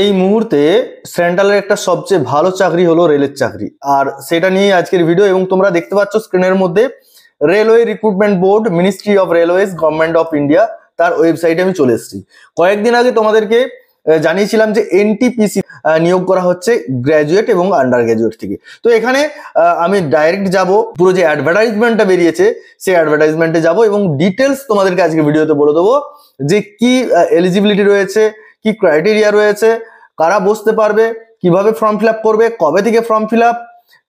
এই মুহূর্তে সেন্ট্রালের একটা সবচেয়ে ভালো চাকরি হলো রেলের চাকরি, আর সেটা নিয়ে আজকের ভিডিও। এবং তোমরা দেখতে পাচ্ছ স্ক্রিনের মধ্যে railway recruitment board, ministry of railways, government of India, তার ওয়েবসাইটে আমি চলে এসেছি। কয়েকদিন আগে তোমাদেরকে জানিয়েছিলাম যে এনটিপিসি নিয়োগ করা হচ্ছে গ্র্যাজুয়েট এবং আন্ডার গ্র্যাজুয়েট থেকে। তো এখানে আমি ডাইরেক্ট যাব, পুরো যে অ্যাডভার্টাইজমেন্টটা বেরিয়েছে সেই অ্যাডভার্টাইজমেন্টে যাব এবং ডিটেলস তোমাদেরকে আজকে ভিডিওতে বলে দেবো যে কি এলিজিবিলিটি রয়েছে, কি ক্রাইটেরিয়া রয়েছে, কারা বসতে পারবে, কিভাবে ফর্ম ফিল আপ করবে, কবে থেকে ফর্ম ফিল আপ,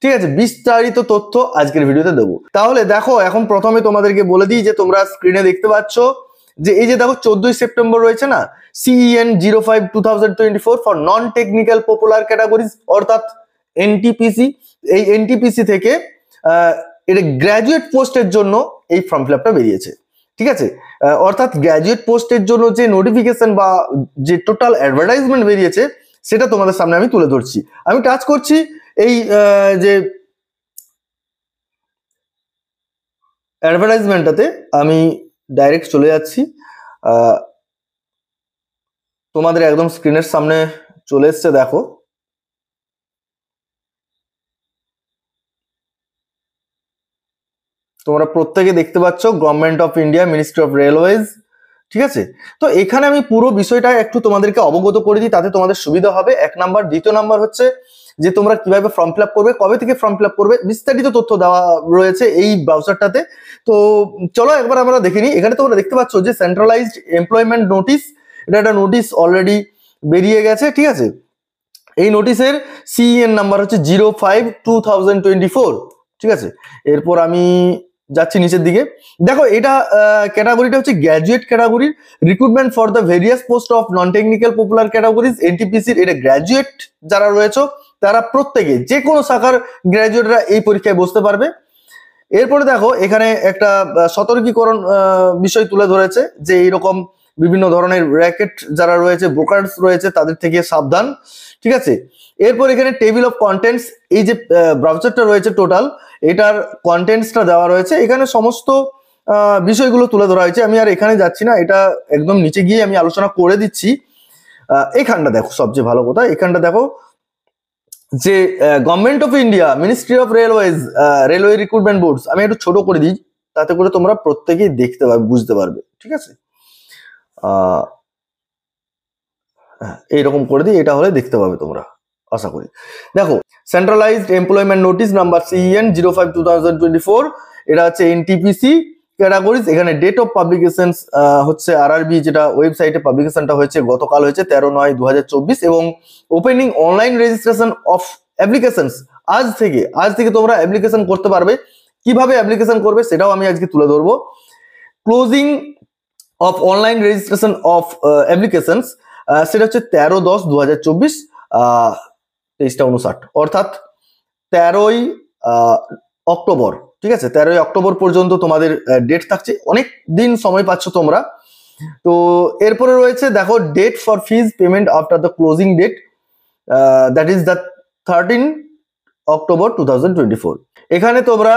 ঠিক আছে, বিস্তারিত তথ্য আজকের ভিডিওতে দেবো। তাহলে দেখো, এখন প্রথমে তোমাদেরকে বলে দিই যে তোমরা স্ক্রিনে দেখতে পাচ্ছ যে এই যে দেখো 14ই সেপ্টেম্বর রয়েছে না, CEN 05/2024 for non technical popular categories, অর্থাৎ এনটিপিসি। এই এনটিপিসি থেকে এটা গ্র্যাজুয়েট পোস্টের জন্য এই ফর্ম ফিল আপটা বেরিয়েছে, ঠিক আছে। অর্থাৎ গ্র্যাজুয়েট পোস্টের জন্য যে নোটিফিকেশন বা যে টোটাল অ্যাডভার্টাইজমেন্ট বেরিয়েছে সেটা তোমাদের সামনে আমি তুলে ধরছি। আমি টাচ করছি এই যে অ্যাডভার্টাইজমেন্টটাতে, আমি ডাইরেক্ট চলে যাচ্ছি। তোমাদের একদম স্ক্রিনের সামনে চলে এসছে, দেখো। তোমরা প্রত্যেকে দেখতে পাচ্ছ government of India, ministry of railways, ঠিক আছে। তো এখানে আমি পুরো বিষয়টা একটু তোমাদেরকে অবগত করে দিই, তাতে তোমাদের সুবিধা হবে। এক নাম্বার। দ্বিতীয় নাম্বার হচ্ছে যে তোমরা কিভাবে ফর্ম ফিল আপ করবে, কবে থেকে ফর্ম ফিল আপ করবে, বিস্তারিত তথ্য দেওয়া রয়েছে এই ব্রাউজারটাতে। তো চলো একবার আমরা দেখে নিই। এখানে তোমরা দেখতে পাচ্ছ যে সেন্ট্রালাইজড এমপ্লয়মেন্ট নোটিশ, এটা একটা নোটিশ অলরেডি বেরিয়ে গেছে, ঠিক আছে। এই নোটিশের CEN নাম্বার হচ্ছে 05/2024, ঠিক আছে। এরপর আমি যাচ্ছি নিচের দিকে। দেখো, এটা ক্যাটাগরিটা হচ্ছে গ্র্যাজুয়েট ক্যাটাগরির recruitment for the various post of non technical popular categories এনটিপিসির। এটা গ্র্যাজুয়েট যারা রয়েছে তারা প্রত্যেকে, যে কোনো শাখার গ্র্যাজুয়েটরা এই পরীক্ষায় বসতে পারবে। এরপরে দেখো, এখানে একটা সতর্কীকরণ বিষয় তুলে ধরেছে যে এইরকম বিভিন্ন ধরনের র্যাকেট যারা রয়েছে, ব্রোকার্স রয়েছে, তাদের থেকে সাবধান, ঠিক আছে। এরপর এখানে টেবিল অফ কন্টেন্টস, এই যে ব্রাউজারটা রয়েছে টোটাল, এটার কন্টেন্টসটা দেওয়া রয়েছে। এখানে সমস্ত বিষয়গুলো তুলে ধরা হয়েছে। আমি আর এখানে যাচ্ছি না, এটা একদম নিচে গিয়ে আমি আলোচনা করে দিচ্ছি। এখানটা দেখো, সবচেয়ে ভালো কথা, এখানটা দেখো যে government of India, ministry of railways, railway recruitment boards. আমি একটু ছোট করে দিই, তাতে করে তোমরা প্রত্যেকেই দেখতে পারবে, বুঝতে পারবে, ঠিক আছে। এইরকম করে দিই, এটা হলে দেখতে পাবে তোমরা, আশা করি। দেখো, centralised employment notice number CEN 05/2024, এটা হচ্ছে এনটিপিসি ক্যাটাগরিজ। এখানে ডেট অফ পাবলিকেশন হচ্ছে RRB, যেটা ওয়েবসাইটে পাবলিকেশনটা হয়েছে গতকাল হয়েছে 13/9/2024, এবং opening online registration of applications আজ থেকে তোমরা অ্যাপ্লিকেশন করতে পারবে। কিভাবে অ্যাপ্লিকেশন করবে সেটাও আমি আজকে তুলে ধরবো। Closing of online registration of applications, সেটা হচ্ছে 13/10/2024, 23:59, অর্থাৎ 13ই অক্টোবর, ঠিক আছে। 13ই অক্টোবর পর্যন্ত তোমাদের ডেট থাকছে, অনেক দিন সময় পাচ্ছ তোমরা। তো এরপরে রয়েছে দেখো, date for fees payment after the closing date, that is the 13 October 2024। এখানে তোমরা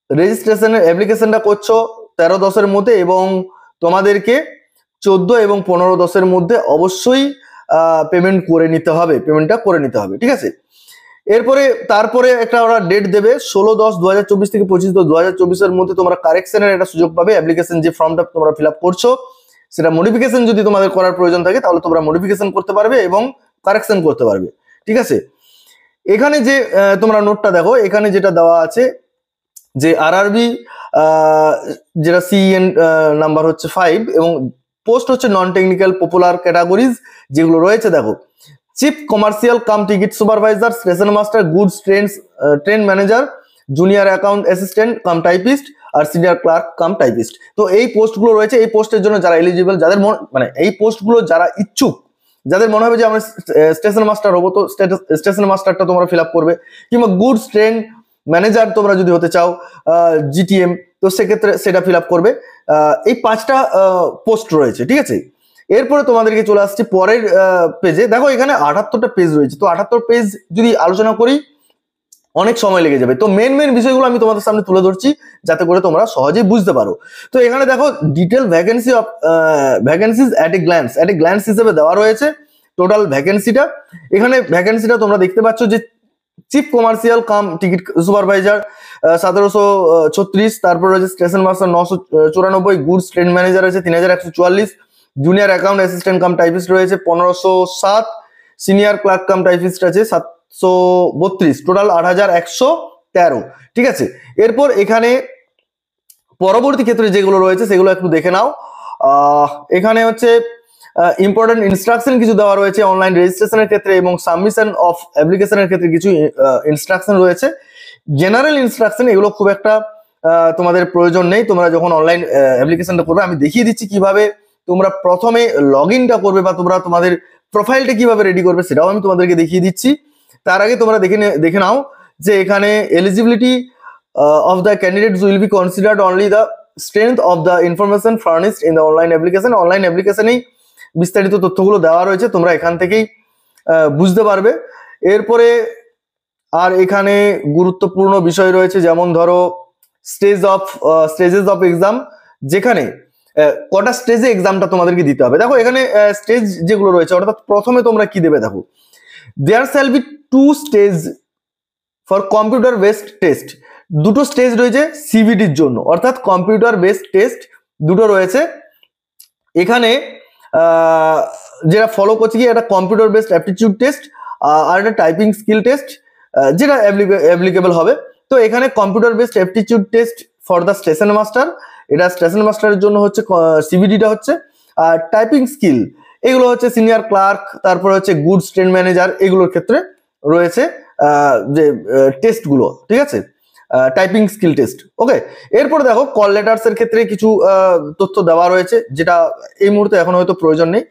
রেজিস্ট্রেশনের অ্যাপ্লিকেশনটা করছো 13/10-এর মধ্যে, এবং তোমাদেরকে 14 এবং 15/10-এর মধ্যে অবশ্যই পেমেন্টটা করে নিতে হবে, ঠিক আছে। তারপরে একটা ওরা ডেট দেবে 16/10/2024 থেকে 25/10/2024-এর মধ্যে তোমরা কারেকশনের একটা সুযোগ পাবে। অ্যাপ্লিকেশন যে ফর্মটা তোমরা ফিল আপ করছো, সেটা মডিফিকেশন যদি তোমাদের করার প্রয়োজন থাকে তাহলে তোমরা মডিফিকেশন করতে পারবে এবং কারেকশন করতে পারবে, ঠিক আছে। এখানে যে তোমরা নোটটা দেখো, এখানে যেটা দেওয়া আছে যে RRB, যেটা CEN নাম্বার হচ্ছে 5, এবং পোস্ট হচ্ছে নন টেকনিক্যাল পপুলার ক্যাটাগরিজ যেগুলো রয়েছে। দেখো, chief commercial cum ticket supervisor, station master, goods train manager, junior account assistant cum typist, আর সিনিয়র ক্লার্ক কাম টাইপিস্ট। তো এই পোস্টগুলো রয়েছে। এই পোস্টের জন্য যারা এলিজিবল, যাদের মানে এই পোস্টগুলো যারা ইচ্ছুক, যাদের মনে হবে যে আমরা স্টেশন মাস্টার হবো, তো স্টেশন মাস্টারটা তোমরা ফিল আপ করবে। কিংবা গুডস ট্রেন ম্যানেজার তোমরা যদি হতে চাও, GTM, তো সেক্ষেত্রে সেটা ফিল আপ করবে। এই 5টা পোস্ট রয়েছে, ঠিক আছে। এরপরে তোমাদেরকে চলে আসছি পরের পেজে। দেখো, এখানে 78টা পেজ রয়েছে। তো 78 পেজ যদি আলোচনা করি অনেক সময় লেগে যাবে। তো মেন বিষয়গুলো আমি তোমাদের সামনে তুলে ধরছি যাতে করে তোমরা সহজেই বুঝতে পারো। তো এখানে দেখো, detail vacancy of vacancies at a glance হিসেবে দেওয়া রয়েছে। টোটাল ভ্যাকেন্সিটা। এখানে ভ্যাকেন্সিটা তোমরা দেখতে পাচ্ছ যে chief commercial cum ticket supervisor 1736, তারপর রয়েছে station master 994, goods train manager আছে 3144, junior account assistant cum typist রয়েছে 1507, সিনিয়র ক্লার্ক কাম টাইপিস্ট আছে 732, টোটাল 8113। ঠিক আছে, এরপর এখানে পরবর্তী ক্ষেত্রে যেগুলো রয়েছে সেগুলো একটু দেখে নাও। এখানে হচ্ছে ইম্পর্টেন্ট ইনস্ট্রাকশন কিছু দেওয়া রয়েছে অনলাইন রেজিস্ট্রেশনের ক্ষেত্রে এবং সাবমিশন অফ অ্যাপ্লিকেশনের ক্ষেত্রে কিছু ইনস্ট্রাকশন রয়েছে। জেনারেল ইনস্ট্রাকশন এগুলো খুব একটা তোমাদের প্রয়োজন নেই, তোমরা যখন অনলাইন অ্যাপ্লিকেশনটা করবে আমি দেখিয়ে দিচ্ছি কিভাবে তোমরা প্রথমে লগ ইনটা করবে বা তোমরা তোমাদের প্রোফাইলটা কিভাবে রেডি করবে সেটাও আমি তোমাদেরকে দেখিয়ে দিচ্ছি। তার আগে তোমরা দেখে নাও যে এখানে eligibility of the candidates will be considered only the strength of the information furnished in the online application. Online অ্যাপ্লিকেশনেই বিস্তারিত তথ্যগুলো দেওয়া রয়েছে, তোমরা এখান থেকেই বুঝতে পারবে। এরপরে আর এখানে গুরুত্বপূর্ণ বিষয় রয়েছে যেমন ধরো স্টেজেস অফ এক্সাম, যেখানে কটা স্টেজে এক্সামটা তোমাদেরকে দিতে হবে। দেখো এখানে স্টেজ যেগুলো রয়েছে অর্থাৎ প্রথমে তোমরা কি দেবে, দেখো there shall be 2 stage for computer based test. দুটো স্টেজ রয়েছে সিবিটির জন্য, অর্থাৎ কম্পিউটার বেসড টেস্ট দুটো রয়েছে। এখানে যেটা ফলো করছে কি একটা কম্পিউটার বেসড অ্যাপটিটিউড টেস্ট আর একটা টাইপিং স্কিল টেস্ট, যেটা অ্যাপ্লিকেবল হবে। তো এখানে computer based aptitude test for the station master, এটা স্টেশন মাস্টারের জন্য হচ্ছে সিবিটিটা হচ্ছে। আর টাইপিং স্কিল এগুলো হচ্ছে সিনিয়র ক্লার্ক, তারপরে হচ্ছে গুডস ট্রেন ম্যানেজার, এগুলোর ক্ষেত্রে রয়েছে যে টেস্টগুলো। ঠিক আছে, টাইপিং স্কিল টেস্ট। ওকে, এরপরে দেখো কল লেটার্স এর ক্ষেত্রে কিছু তথ্য দেওয়া রয়েছে যেটা এই মুহূর্তে এখন হয়তো প্রয়োজন নেই।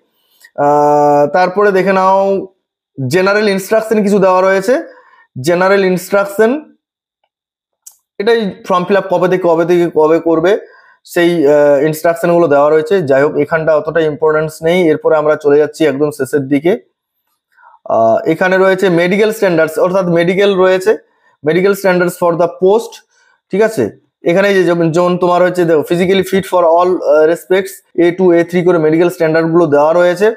তারপরে দেখে নাও জেনারেল ইনস্ট্রাকশন কিছু দেওয়া রয়েছে। জেনারেল ইনস্ট্রাকশন এটাই ফর্ম ফিল আপ কবে থেকে কবে করবে সেই ইনস্ট্রাকশন গুলো দেওয়া রয়েছে। যাই হোক এখানটা অতটা ইম্পর্টেন্স নেই। এরপরে আমরা চলে যাচ্ছি একদম শেষের দিকে। এখানে রয়েছে মেডিকেল স্ট্যান্ডার্ডস, অর্থাৎ মেডিকেল রয়েছে, medical standards for the post. ঠিক আছে, এখানে যেমন তোমার হচ্ছে দেখো physically fit for all respects A2 A3 করে মেডিকেল স্ট্যান্ডার্ড গুলো দেওয়া রয়েছে।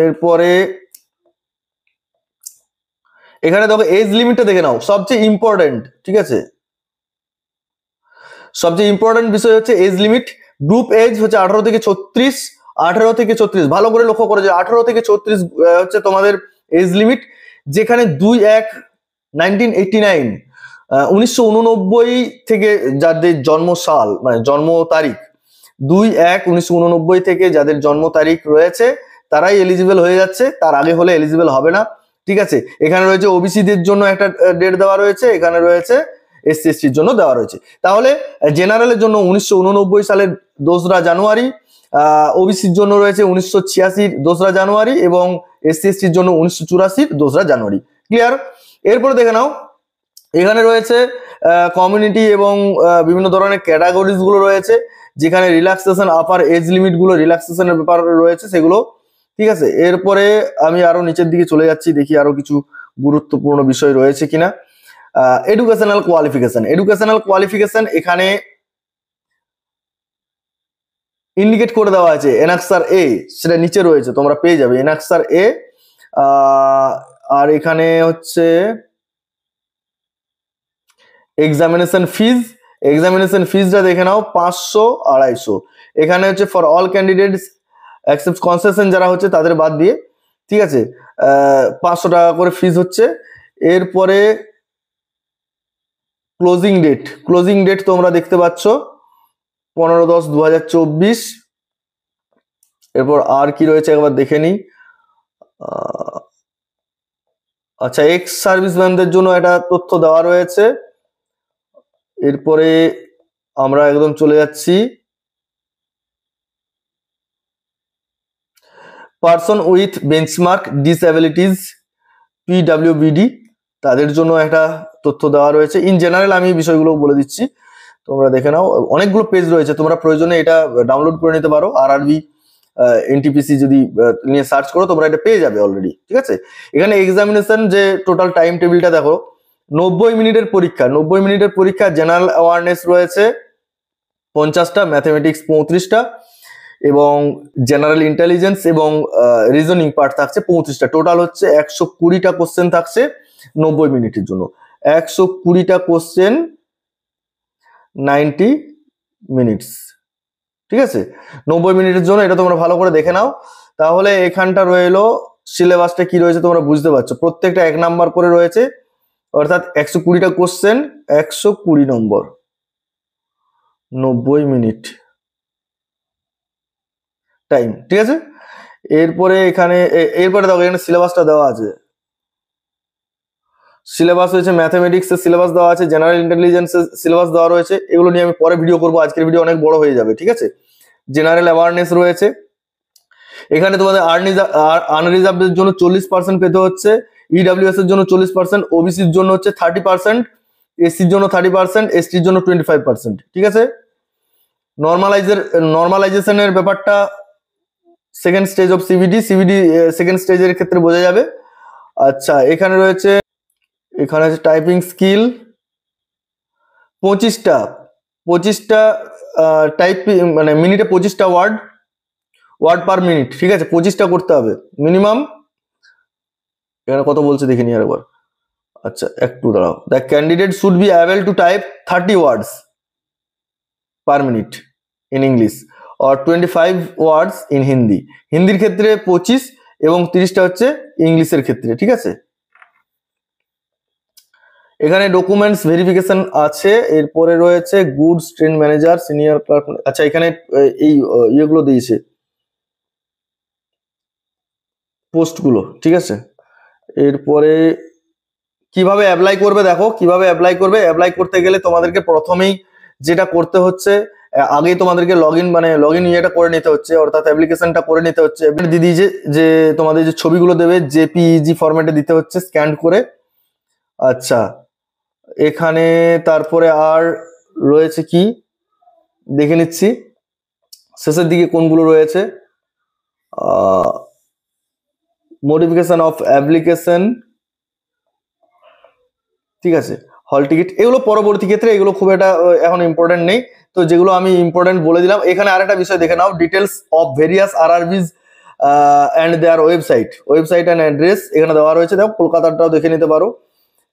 এরপরে এখানে দেখো এজ লিমিটটা দেখে নাও, সবচেয়ে ইম্পর্টেন্ট। ঠিক আছে, সবচেয়ে ইম্পর্টেন্ট বিষয় হচ্ছে এজ লিমিট। গ্রুপ এজ হচ্ছে 18 থেকে 36, 18 থেকে 34, ভালো করে লক্ষ্য করো যে 18 থেকে 34 হচ্ছে তোমাদের এজ লিমিট। যেখানে 2/1/1989 1989 থেকে যাদের জন্ম সাল মানে জন্ম তারিখ 2/1/1989 থেকে যাদের জন্ম তারিখ রয়েছে তারাই এলিজিবল হয়ে যাচ্ছে, তার আগে হলে এলিজিবল হবে না। ঠিক আছে, এখানে রয়েছে ওবিসিদের জন্য একটা ডেট দেওয়া রয়েছে, এখানে রয়েছে SC STর জন্য দেওয়া রয়েছে। তাহলে জেনারেলের জন্য 1989 সালের 2রা জানুয়ারি, ওবিসির জন্য রয়েছে 1986 2রা জানুয়ারি এবং SC STর জন্য 1984 2রা জানুয়ারি। ক্লিয়ার? এরপরে দেখে নাও এখানে রয়েছে কমিউনিটি এবং বিভিন্ন ধরনের ক্যাটাগরিজ গুলো রয়েছে, যেখানে রিল্যাক্সেশন আপার এজ লিমিট গুলো রিল্যাক্সেশনের ব্যাপার রয়েছে সেগুলো। ঠিক আছে, এরপরে আমি আরো নিচের দিকে চলে যাচ্ছি, দেখি আরো কিছু গুরুত্বপূর্ণ বিষয় রয়েছে কিনা। এডুকেশনাল কোয়ালিফিকেশন এখানে ইন্ডিকেট করে দেওয়া আছে এনাক্সার A, সেটা নিচে রয়েছে, তোমরা পেয়ে যাবে এনাক্সার A। আর এখানে হচ্ছে এক্সামিনেশন ফিজটা দেখে নাও 500-250। এখানে হচ্ছে for all candidates except concession যারা হচ্ছে তাদের বাদ দিয়ে। ঠিক আছে, 500 টাকা করে ফিজ হচ্ছে। এরপরে ক্লোজিং ডেট তোমরা দেখতে পাচ্ছ 15/10/2024। এরপর আর কি রয়েছে একবার দেখে নিই। আচ্ছা, এক্স সার্ভিসম্যানদের জন্য একটা তথ্য দেওয়া রয়েছে। এরপরে আমরা একদম চলে যাচ্ছি person with benchmark disabilities PWBD, তাদের জন্য একটা তথ্য দেওয়া রয়েছে। ইন জেনারেল আমি বিষয়গুলো বলে দিচ্ছি, তোমরা দেখে নাও। অনেকগুলো পেজ রয়েছে, তোমরা প্রয়োজনে এটা ডাউনলোড করে নিতে পারো। RRB NTPC যদি নিয়ে সার্চ করো তোমরা এটা পেয়ে যাবে অলরেডি। ঠিক আছে, এখানে এক্সামিনেশন যে টোটাল টাইম টেবিলটা দেখো, 90 মিনিটের পরীক্ষা। জেনারেল অ্যাওয়ারনেস রয়েছে 50টা, ম্যাথমেটিক্স 35টা, এবং জেনারেল ইন্টেলিজেন্স এবং রিজনিং পার্ট থাকছে 35টা। টোটাল হচ্ছে 120টা কোশ্চেন থাকছে 90 মিনিটের জন্য। 120টা কোশ্চেন 90 মিনিটস, ঠিক আছে, 90 মিনিটের জন্য। এটা তোমরা ভালো করে দেখে নাও। তাহলে এখানটা রইলো সিলেবাসটা কি রয়েছে তোমরা বুঝতে পারছো। প্রত্যেকটা 1 নাম্বার করে রয়েছে, অর্থাৎ 120টা কোশ্চেন 120 নম্বর, 90 মিনিট টাইম, ঠিক আছে। এরপরে এখানে দেখো এখানে সিলেবাসটা দেওয়া আছে। সিলেবাস হয়েছে ম্যাথামেটিক্সের সিলেবাস দেওয়া আছে, জেনারেল ইন্টেলিজেন্সের সিলেবাস দেওয়া রয়েছে। এগুলো নিয়ে আমি পরে ভিডিও করবো, আজকের ভিডিও অনেক বড় হয়ে যাবে, ঠিক আছে। জেনারেল অ্যাওয়ারনেস রয়েছে। এখানে তোমাদের আনরিজার্ভদের জন্য 40% পেতে হচ্ছে, ইডাব্লিউএস এর জন্য 40%, ওবিসির জন্য হচ্ছে 30%, এসসির জন্য 30%, এসটির জন্য 25%, ঠিক আছে। নর্মালাইজেশনের ব্যাপারটা second stage of CBD second স্টেজের ক্ষেত্রে বোঝা যাবে। আচ্ছা, এখানে রয়েছে টাইপিং স্কিল 25টা টাইপ, মানে মিনিটে 25টা ওয়ার্ড পার মিনিট, ঠিক আছে, 25টা করতে হবে মিনিমাম। এখানে কত বলছে দেখিনি আরেকবার। আচ্ছা একটু দাঁড়াও। The candidate should be able to type 30 words per minute in English or 25 words in Hindi. হিন্দির ক্ষেত্রে 25 এবং 30টা হচ্ছে ইংলিশের ক্ষেত্রে, ঠিক আছে। এখানে ডকুমেন্টস ভেরিফিকেশন আছে। এরপরে রয়েছে goods train manager, senior clerk. আচ্ছা, এখানে এই ইয়েগুলো দিয়েছে, পোস্টগুলো, ঠিক আছে। এরপরে কিভাবে অ্যাপ্লাই করবে, দেখো কিভাবে অ্যাপ্লাই করবে। অ্যাপ্লাই করতে গেলে তোমাদেরকে প্রথমেই যেটা করতে হচ্ছে, আগেই তোমাদেরকে লগ ইন ইয়েটা করে নিতে হচ্ছে, অর্থাৎ অ্যাপ্লিকেশনটা করে নিতে হচ্ছে। দিদি যে তোমাদের যে ছবিগুলো দেবে জেপিইজি ফরম্যাটে দিতে হচ্ছে স্ক্যান করে। আচ্ছা, এখানে তারপরে আর রয়েছে কি দেখে নিচ্ছি শেষের দিকে কোনগুলো রয়েছে। মডিফিকেশন অফ অ্যাপ্লিকেশন, ঠিক আছে, হল টিকিট, এগুলো পরবর্তী ক্ষেত্রে, এগুলো খুব একটা এখন ইম্পর্টেন্ট নেই। তো যেগুলো আমি ইম্পর্টেন্ট বলে দিলাম। এখানে আরেকটা বিষয় দেখে নাও, details of various RRBs and their website and address এখানে দেওয়া রয়েছে। দেখো কলকাতাটাও দেখে নিতে পারো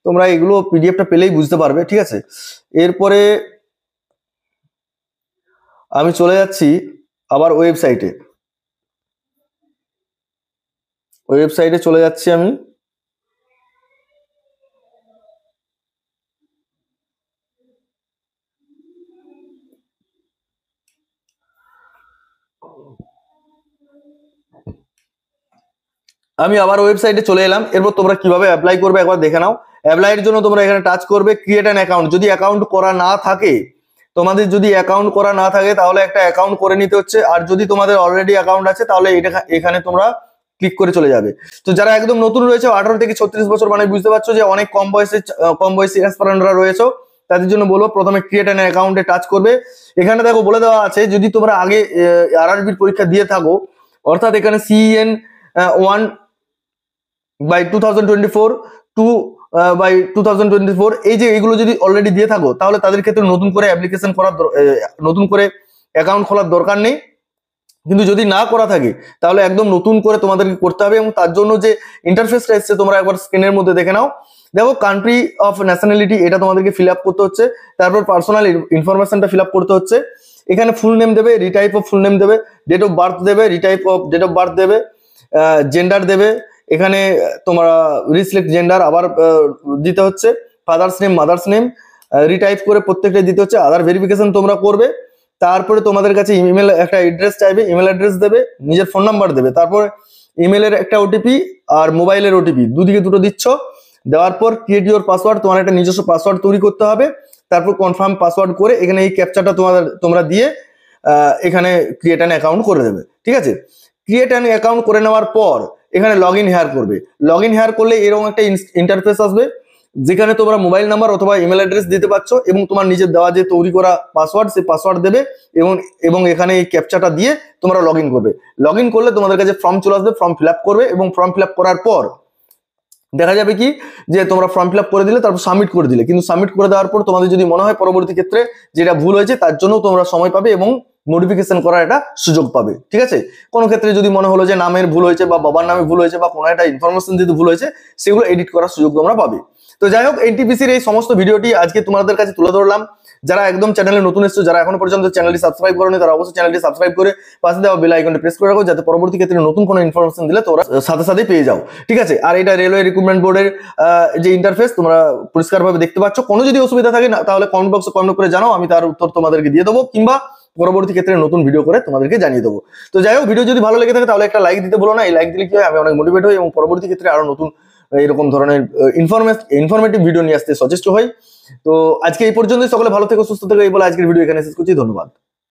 তোমরা, এগুলো পিডিএফটা পেলেই বুঝতে পারবে, ঠিক আছে। এরপরে আমি চলে যাচ্ছি আবার ওয়েবসাইটে চলে যাচ্ছি আমি। আবার ওয়েবসাইটে চলে এলাম। এরপর তোমরা কিভাবে অ্যাপ্লাই করবে একবার দেখে নাও। অ্যাপ্লাইয়ের জন্য তোমরা এখানে টাচ করবে ক্রিয়েট অ্যান অ্যাকাউন্ট। যদি অ্যাকাউন্ট করা না থাকে, তাহলে একটা অ্যাকাউন্ট করে নিতে হচ্ছে। আর যদি তোমাদের অলরেডি অ্যাকাউন্ট আছে তাহলে এখানে তোমরা ক্লিক করে চলে যাবে। তো যারা একদম নতুন রয়েছে 18 থেকে 36 বছর, মানে বুঝতে পারছো যে অনেক কম বয়সী অ্যাসপারেন্টরা রয়েছে, তাদের জন্য বলবো প্রথমে ক্রিয়েট অ্যান অ্যাকাউন্টে টাচ করবে। এখানে দেখো বলে দেওয়া আছে যদি তোমরা আগে আরআরবির পরীক্ষা দিয়ে থাকো, অর্থাৎ এখানে CEN 1/2024 2/2024 এই যে এগুলো যদি অলরেডি দিয়ে থাকো, তাহলে তাদের ক্ষেত্রে নতুন করে অ্যাকাউন্ট খোলার দরকার নেই। কিন্তু যদি না করা থাকে তাহলে একদম নতুন করে তোমাদেরকে করতে হবে। এবং তার জন্য যে ইন্টারফেসটা এসছে তোমরা একবার স্ক্রিনের মধ্যে দেখে নাও। দেখো কান্ট্রি অফ ন্যাশনালিটি এটা তোমাদেরকে ফিল আপ করতে হচ্ছে। তারপর পার্সোনাল ইনফরমেশনটা ফিল আপ করতে হচ্ছে। এখানে ফুল নেম দেবে, রিটাইপ অফ ফুল নেম দেবে, ডেট অফ বার্থ দেবে, retype of date of birth দেবে, জেন্ডার দেবে। এখানে তোমরা রিসিলেক্ট জেন্ডার আবার দিতে হচ্ছে, father's name, mother's name retype করে প্রত্যেকটা দিতে হচ্ছে। আধার ভেরিফিকেশন তোমরা করবে। তারপরে তোমাদের কাছে ইমেল একটা অ্যাড্রেস চাইবে, ইমেল অ্যাড্রেস দেবে, নিজের ফোন নাম্বার দেবে, তারপর ইমেলের একটা ওটিপি আর মোবাইলের ওটিপি দুদিকে দুটো দিচ্ছ। দেওয়ার পর ক্রিয়েট ইউর পাসওয়ার্ড, তোমার একটা নিজস্ব পাসওয়ার্ড তৈরি করতে হবে। তারপর কনফার্ম পাসওয়ার্ড করে এখানে এই ক্যাপচাটা তোমরা দিয়ে এখানে ক্রিয়েট অ্যান অ্যাকাউন্ট করে দেবে, ঠিক আছে। ক্রিয়েট অ্যান অ্যাকাউন্ট করে নেওয়ার পর এখানে লগ ইন হেয়ার করবে। লগ ইন হেয়ার করলে এরকম একটা ইন্টারফেস আসবে, যেখানে তোমরা মোবাইল নাম্বার অথবা ইমেল অ্যাড্রেস দিতে পারছো এবং তোমার নিজের দেওয়া যে তৈরি করা পাসওয়ার্ড, সেই পাসওয়ার্ড দেবে এবং এখানে এই ক্যাপচাটা দিয়ে তোমরা লগ ইন করবে। লগ ইন করলে তোমাদের কাছে ফর্ম চলে আসবে, ফর্ম ফিল আপ করবে এবং ফর্ম ফিল আপ করার পর দেখা যাবে কি যে তোমরা ফর্ম ফিল আপ করে দিলে, তারপর সাবমিট করে দিলে। কিন্তু সাবমিট করে দেওয়ার পর তোমাদের যদি মনে হয় পরবর্তী ক্ষেত্রে যেটা ভুল হয়েছে, তার জন্য তোমরা সময় পাবে এবং মডিফিকেশন করার একটা সুযোগ পাবে। ঠিক আছে, কোনো ক্ষেত্রে যদি মনে হলো যে নামের ভুল হয়েছে বা বাবার নামে ভুল হয়েছে বা কোনো একটা ইনফরমেশন দিতে ভুল হয়েছে, সেগুলো এডিট করার সুযোগ তোমরা পাবে। তো যাই হোক, এনটিপিসির এই সমস্ত ভিডিওটি আজকে তোমাদের কাছে তুলে ধরলাম। যারা একদম চ্যানেলে নতুন এসেছো, যারা এখনো পর্যন্ত চ্যানেলটি সাবস্ক্রাইব করোনি, তারা অবশ্যই চ্যানেলটি সাবস্ক্রাইব করে পাশে দেওয়া বেল আইকনটি প্রেস করে রাখো, যাতে পরবর্তী ক্ষেত্রে নতুন কোনো ইনফরমেশন দিলে তোমরা সাথে সাথে পেয়ে যাও। ঠিক আছে, আর এটা রেলওয়ে রিক্রুটমেন্ট বোর্ডের যে ইন্টারফেস তোমরা পরিষ্কারভাবে দেখতে পাচ্ছ। কোনো যদি অসুবিধা থাকে না তাহলে কমেন্ট বক্সে কমেন্ট করে জানাও, আমি তার উত্তর তোমাদেরকে দিয়ে দেবো, কিংবা পরবর্তী ক্ষেত্রে নতুন ভিডিও করে তোমাদেরকে জানিয়ে দেবো। তো যাই হোক, ভিডিও যদি ভালো লেগে থাকে তাহলে একটা লাইক দিতে বলো না। এই লাইক দিলে কি হয়, আমি অনেক মোটিভেট হই এবং পরবর্তী ক্ষেত্রে আরো নতুন এরকম ধরনের ইনফরমেটিভ ভিডিও নিয়ে আসতে সচেষ্ট হই। তো আজকে এই পর্যন্তই, সকলে ভালো থেকো, সুস্থ থেকো, এই বলে আজকের ভিডিও এখানে শেষ করছি। ধন্যবাদ।